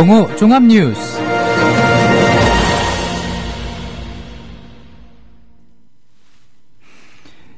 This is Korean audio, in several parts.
정오 종합뉴스.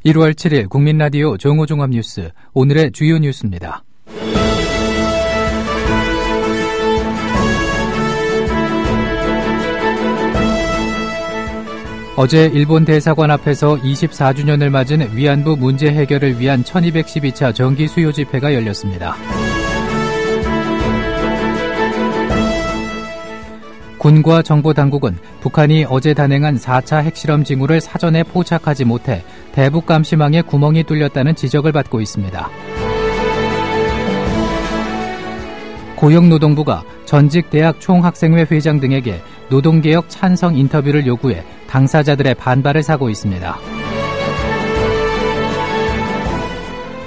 (1월 7일) 국민라디오 정오 종합뉴스. 오늘의 주요 뉴스입니다. 어제 일본 대사관 앞에서 24주년을 맞은 위안부 문제 해결을 위한 1212차 정기 수요 집회가 열렸습니다. 군과 정보당국은 북한이 어제 단행한 4차 핵실험 징후를 사전에 포착하지 못해 대북 감시망에 구멍이 뚫렸다는 지적을 받고 있습니다. 고용노동부가 전직 대학 총학생회 회장 등에게 노동개혁 찬성 인터뷰를 요구해 당사자들의 반발을 사고 있습니다.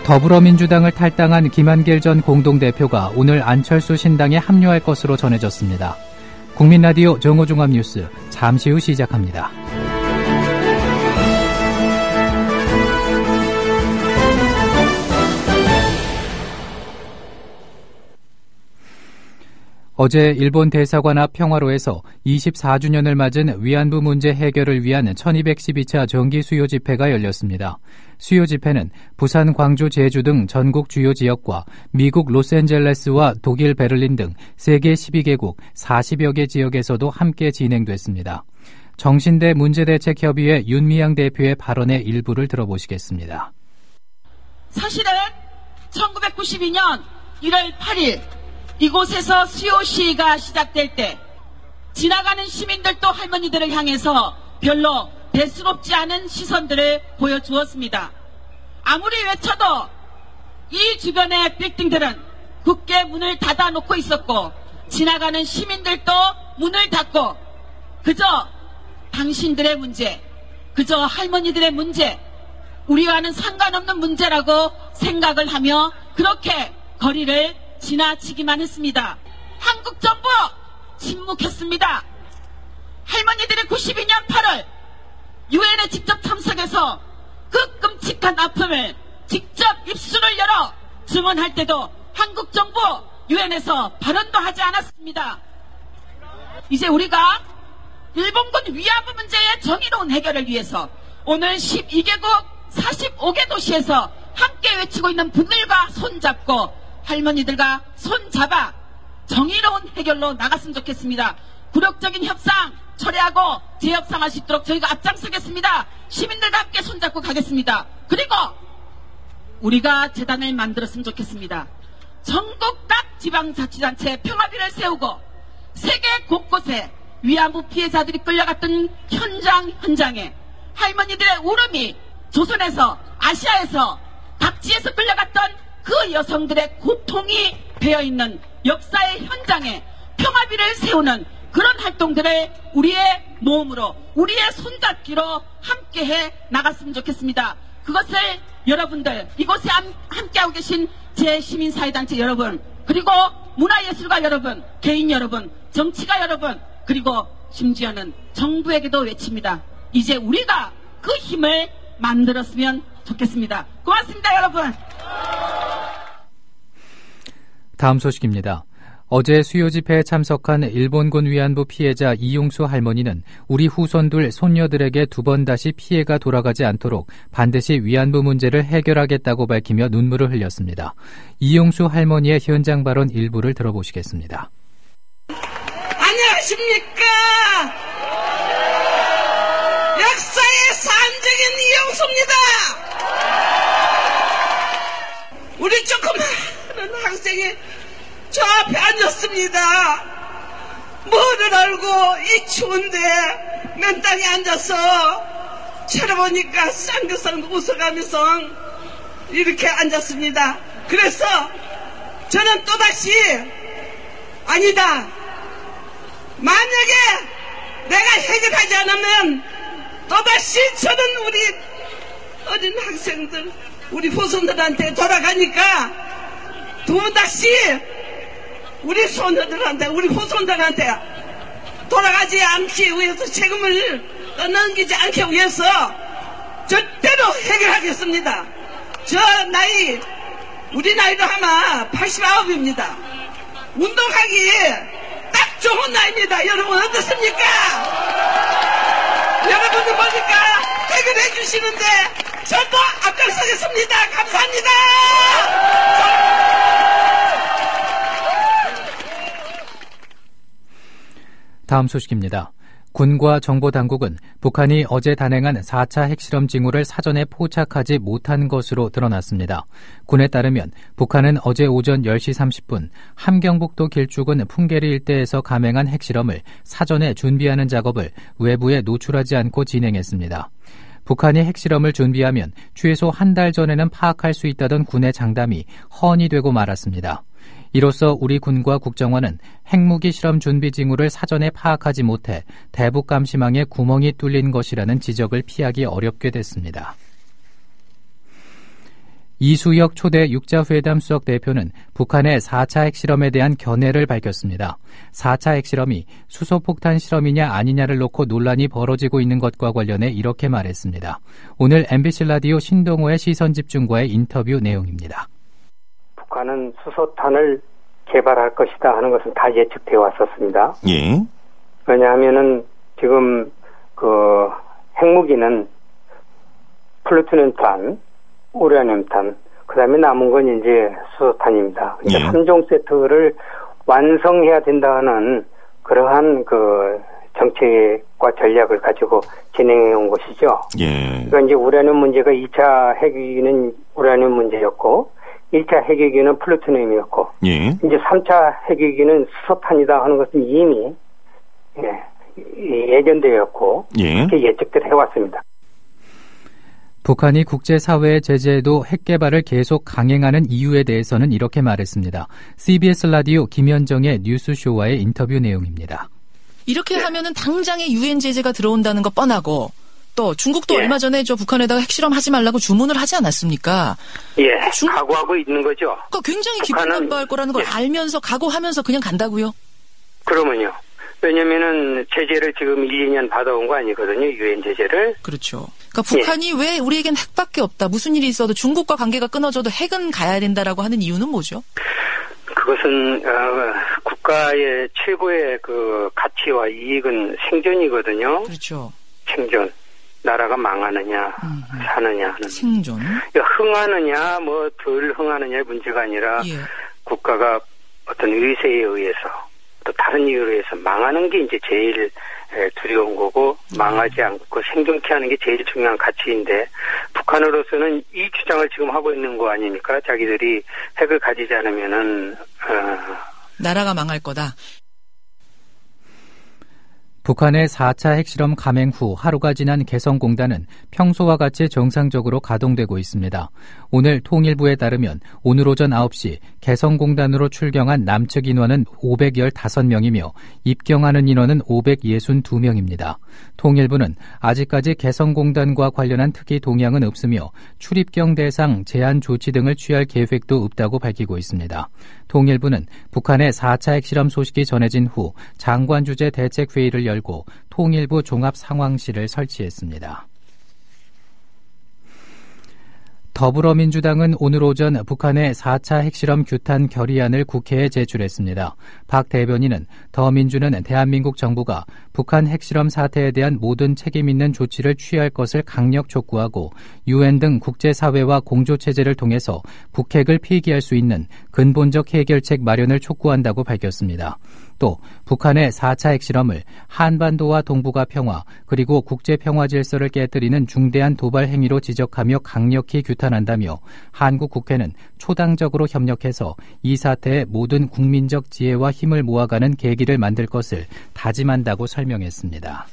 더불어민주당을 탈당한 김한길 전 공동대표가 오늘 안철수 신당에 합류할 것으로 전해졌습니다. 국민라디오 정오종합뉴스 잠시 후 시작합니다. 어제 일본 대사관 앞 평화로에서 24주년을 맞은 위안부 문제 해결을 위한 1212차 정기 수요 집회가 열렸습니다. 수요 집회는 부산, 광주, 제주 등 전국 주요 지역과 미국 로스앤젤레스와 독일 베를린 등 세계 12개국 40여 개 지역에서도 함께 진행됐습니다. 정신대 문제대책협의회 윤미향 대표의 발언의 일부를 들어보시겠습니다. 사실은 1992년 1월 8일 이곳에서 수요 시위가 시작될 때 지나가는 시민들도 할머니들을 향해서 별로 대수롭지 않은 시선들을 보여주었습니다. 아무리 외쳐도 이 주변의 빌딩들은 굳게 문을 닫아놓고 있었고 지나가는 시민들도 문을 닫고 그저 당신들의 문제, 그저 할머니들의 문제, 우리와는 상관없는 문제라고 생각을 하며 그렇게 거리를 지나치기만 했습니다. 한국 정부 침묵했습니다. 할머니들의 92년 8월 유엔에 직접 참석해서 그 끔찍한 아픔을 직접 입술을 열어 증언할 때도 한국 정부 유엔에서 발언도 하지 않았습니다. 이제 우리가 일본군 위안부 문제의 정의로운 해결을 위해서 오늘 12개국 45개 도시에서 함께 외치고 있는 분들과 손잡고 할머니들과 손잡아 정의로운 해결로 나갔으면 좋겠습니다. 굴욕적인 협상 철회하고 재협상할 수 있도록 저희가 앞장서겠습니다. 시민들과 함께 손잡고 가겠습니다. 그리고 우리가 재단을 만들었으면 좋겠습니다. 전국 각 지방자치단체 평화비를 세우고 세계 곳곳에 위안부 피해자들이 끌려갔던 현장에 할머니들의 울음이 조선에서 아시아에서 각지에서 끌려갔던 그 여성들의 고통이 배어있는 역사의 현장에 평화비를 세우는 그런 활동들을 우리의 몸으로 우리의 손잡기로 함께해 나갔으면 좋겠습니다. 그것을 여러분들 이곳에 함께하고 계신 제시민사회단체 여러분 그리고 문화예술가 여러분 개인 여러분 정치가 여러분 그리고 심지어는 정부에게도 외칩니다. 이제 우리가 그 힘을 만들었으면 좋겠습니다. 고맙습니다 여러분. 다음 소식입니다. 어제 수요 집회에 참석한 일본군 위안부 피해자 이용수 할머니는 우리 후손들 손녀들에게 두 번 다시 피해가 돌아가지 않도록 반드시 위안부 문제를 해결하겠다고 밝히며 눈물을 흘렸습니다. 이용수 할머니의 현장 발언 일부를 들어보시겠습니다. 안녕하십니까? 역사의 산적인 이용수입니다. 우리 조그마한 학생이 저 앞에 앉았습니다. 뭐를 알고 이 추운데 맨 땅에 앉아서 쳐다보니까 쌍긋쌍긋 웃어가면서 이렇게 앉았습니다. 그래서 저는 또다시 아니다. 만약에 내가 해결하지 않으면 또다시 저는 우리 어린 학생들 우리 후손들한테 돌아가니까 또다시 우리 손녀들한테 우리 후손들한테 돌아가지 않기 위해서 책임을 떠넘기지 않기 위해서 절대로 해결하겠습니다. 저 나이 우리 나이로 하면 89입니다. 운동하기 좋은 나이입니다. 여러분 어떻습니까? 여러분들 보니까 해결해 주시는데 저도 앞장서겠습니다. 감사합니다. 다음 소식입니다. 군과 정보당국은 북한이 어제 단행한 4차 핵실험 징후를 사전에 포착하지 못한 것으로 드러났습니다. 군에 따르면 북한은 어제 오전 10시 30분 함경북도 길쭉은 풍계리 일대에서 감행한 핵실험을 사전에 준비하는 작업을 외부에 노출하지 않고 진행했습니다. 북한이 핵실험을 준비하면 최소 한 달 전에는 파악할 수 있다던 군의 장담이 허언이 되고 말았습니다. 이로써 우리 군과 국정원은 핵무기 실험 준비 징후를 사전에 파악하지 못해 대북 감시망에 구멍이 뚫린 것이라는 지적을 피하기 어렵게 됐습니다. 이수혁 초대 육자회담 수석 대표는 북한의 4차 핵실험에 대한 견해를 밝혔습니다. 4차 핵실험이 수소폭탄 실험이냐 아니냐를 놓고 논란이 벌어지고 있는 것과 관련해 이렇게 말했습니다. 오늘 MBC 라디오 신동호의 시선집중과의 인터뷰 내용입니다. 북한은 수소탄을 개발할 것이다 하는 것은 다 예측되어 왔었습니다. 예. 왜냐하면은 지금 그 핵무기는 플루토늄탄, 우라늄탄, 그 다음에 남은 건 이제 수소탄입니다. 그러니까 예. 3종 세트를 완성해야 된다는 그러한 그 정책과 전략을 가지고 진행해 온 것이죠. 예. 그러니까 이제 우라늄 문제가 2차 핵위기는 우라늄 문제였고 1차 핵위기는 플루토늄이었고 예. 이제 3차 핵위기는 수소탄이다 하는 것은 이미 예견되었고 예. 그렇게 예측들 해왔습니다. 북한이 국제사회의 제재에도 핵 개발을 계속 강행하는 이유에 대해서는 이렇게 말했습니다. CBS 라디오 김현정의 뉴스쇼와의 인터뷰 내용입니다. 이렇게 하면은 당장에 유엔 제재가 들어온다는 거 뻔하고 또 중국도 얼마 전에 저 북한에다가 핵실험하지 말라고 주문을 하지 않았습니까? 예, 각오하고 있는 거죠. 그러니까 굉장히 기분 나빠할 거라는 걸 알면서 각오하면서 그냥 간다고요? 그러면요. 왜냐면은 제재를 지금 1, 2년 받아온 거 아니거든요. 유엔 제재를. 그렇죠. 그러니까 북한이 왜 우리에겐 핵밖에 없다. 무슨 일이 있어도 중국과 관계가 끊어져도 핵은 가야 된다라고 하는 이유는 뭐죠? 그것은 국가의 최고의 그 가치와 이익은 생존이거든요. 그렇죠. 생존. 나라가 망하느냐, 사느냐 하는. 생존. 흥하느냐, 뭐 덜 흥하느냐의 문제가 아니라 국가가 어떤 의세에 의해서 또 다른 이유로 해서 망하는 게 이제 제일 두려운 거고 망하지 않고 생존케 하는 게 제일 중요한 가치인데 북한으로서는 이 주장을 지금 하고 있는 거 아닙니까? 자기들이 핵을 가지지 않으면은 나라가 망할 거다. 북한의 4차 핵실험 감행 후 하루가 지난 개성공단은 평소와 같이 정상적으로 가동되고 있습니다. 오늘 통일부에 따르면 오늘 오전 9시 개성공단으로 출경한 남측 인원은 515명이며 입경하는 인원은 562명입니다. 통일부는 아직까지 개성공단과 관련한 특이 동향은 없으며 출입경 대상 제한 조치 등을 취할 계획도 없다고 밝히고 있습니다. 통일부는 북한의 4차 핵실험 소식이 전해진 후 장관 주재 대책회의를 열고 통일부 종합상황실을 설치했습니다. 더불어민주당은 오늘 오전 북한의 4차 핵실험 규탄 결의안을 국회에 제출했습니다. 박 대변인은 더민주는 대한민국 정부가 북한 핵실험 사태에 대한 모든 책임 있는 조치를 취할 것을 강력 촉구하고 유엔 등 국제사회와 공조체제를 통해서 북핵을 폐기할 수 있는 근본적 해결책 마련을 촉구한다고 밝혔습니다. 또 북한의 4차 핵실험을 한반도와 동북아 평화 그리고 국제평화 질서를 깨뜨리는 중대한 도발 행위로 지적하며 강력히 규탄한다며 한국 국회는 초당적으로 협력해서 이 사태의 모든 국민적 지혜와 힘을 모아가는 계기를 만들 것을 다짐한다고 설명했습니다.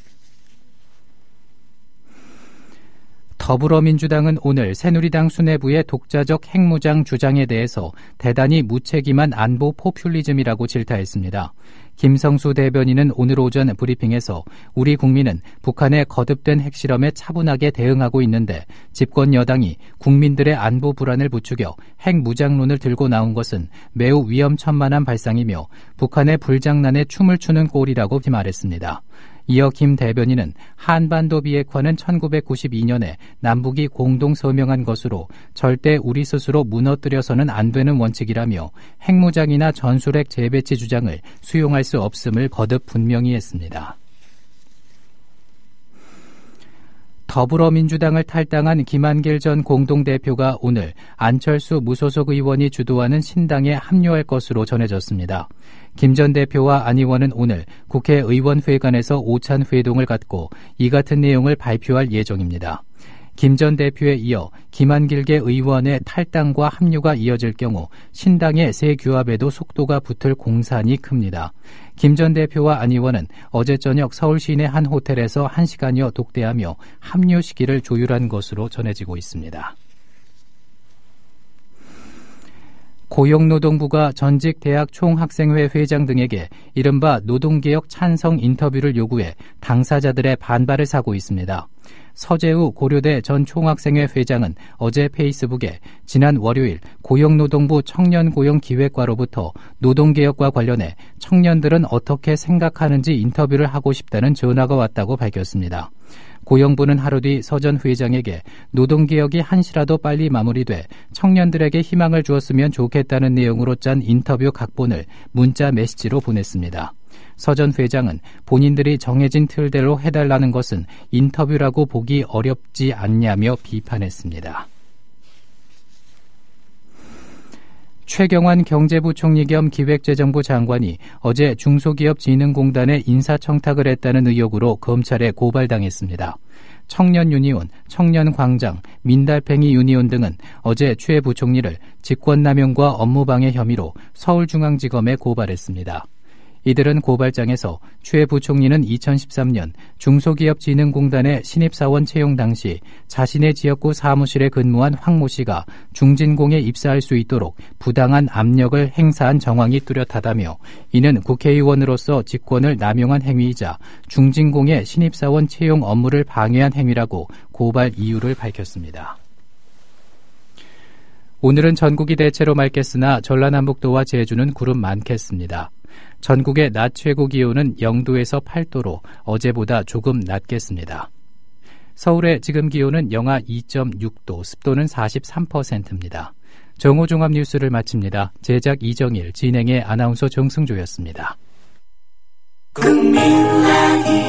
더불어민주당은 오늘 새누리당 수뇌부의 독자적 핵무장 주장에 대해서 대단히 무책임한 안보 포퓰리즘이라고 질타했습니다. 김성수 대변인은 오늘 오전 브리핑에서 우리 국민은 북한의 거듭된 핵실험에 차분하게 대응하고 있는데 집권 여당이 국민들의 안보 불안을 부추겨 핵무장론을 들고 나온 것은 매우 위험천만한 발상이며 북한의 불장난에 춤을 추는 꼴이라고 말했습니다. 이어 김 대변인은 한반도 비핵화는 1992년에 남북이 공동 서명한 것으로 절대 우리 스스로 무너뜨려서는 안 되는 원칙이라며 핵무장이나 전술핵 재배치 주장을 수용할 수 없음을 거듭 분명히 했습니다. 더불어민주당을 탈당한 김한길 전 공동대표가 오늘 안철수 무소속 의원이 주도하는 신당에 합류할 것으로 전해졌습니다. 김 전 대표와 안 의원은 오늘 국회의원회관에서 오찬 회동을 갖고 이 같은 내용을 발표할 예정입니다. 김 전 대표에 이어 김한길계 의원의 탈당과 합류가 이어질 경우 신당의 새 규합에도 속도가 붙을 공산이 큽니다. 김 전 대표와 안 의원은 어제 저녁 서울 시내 한 호텔에서 1시간여 독대하며 합류 시기를 조율한 것으로 전해지고 있습니다. 고용노동부가 전직 대학 총학생회 회장 등에게 이른바 노동개혁 찬성 인터뷰를 요구해 당사자들의 반발을 사고 있습니다. 서재우 고려대 전 총학생회 회장은 어제 페이스북에 지난 월요일 고용노동부 청년고용기획과로부터 노동개혁과 관련해 청년들은 어떻게 생각하는지 인터뷰를 하고 싶다는 전화가 왔다고 밝혔습니다. 고용부는 하루 뒤 서 전 회장에게 노동개혁이 한시라도 빨리 마무리돼 청년들에게 희망을 주었으면 좋겠다는 내용으로 짠 인터뷰 각본을 문자 메시지로 보냈습니다. 서 전 회장은 본인들이 정해진 틀대로 해달라는 것은 인터뷰라고 보기 어렵지 않냐며 비판했습니다. 최경환 경제부총리 겸 기획재정부 장관이 어제 중소기업진흥공단에 인사청탁을 했다는 의혹으로 검찰에 고발당했습니다. 청년유니온, 청년광장, 민달팽이 유니온 등은 어제 최 부총리를 직권남용과 업무방해 혐의로 서울중앙지검에 고발했습니다. 이들은 고발장에서 최 부총리는 2013년 중소기업진흥공단의 신입사원 채용 당시 자신의 지역구 사무실에 근무한 황 모 씨가 중진공에 입사할 수 있도록 부당한 압력을 행사한 정황이 뚜렷하다며 이는 국회의원으로서 직권을 남용한 행위이자 중진공의 신입사원 채용 업무를 방해한 행위라고 고발 이유를 밝혔습니다. 오늘은 전국이 대체로 맑겠으나 전라남북도와 제주는 구름 많겠습니다. 전국의 낮 최고 기온은 0도에서 8도로 어제보다 조금 낮겠습니다. 서울의 지금 기온은 영하 2.6도, 습도는 43%입니다. 정오종합 뉴스를 마칩니다. 제작 이정일, 진행의 아나운서 정승조였습니다. 국민라디오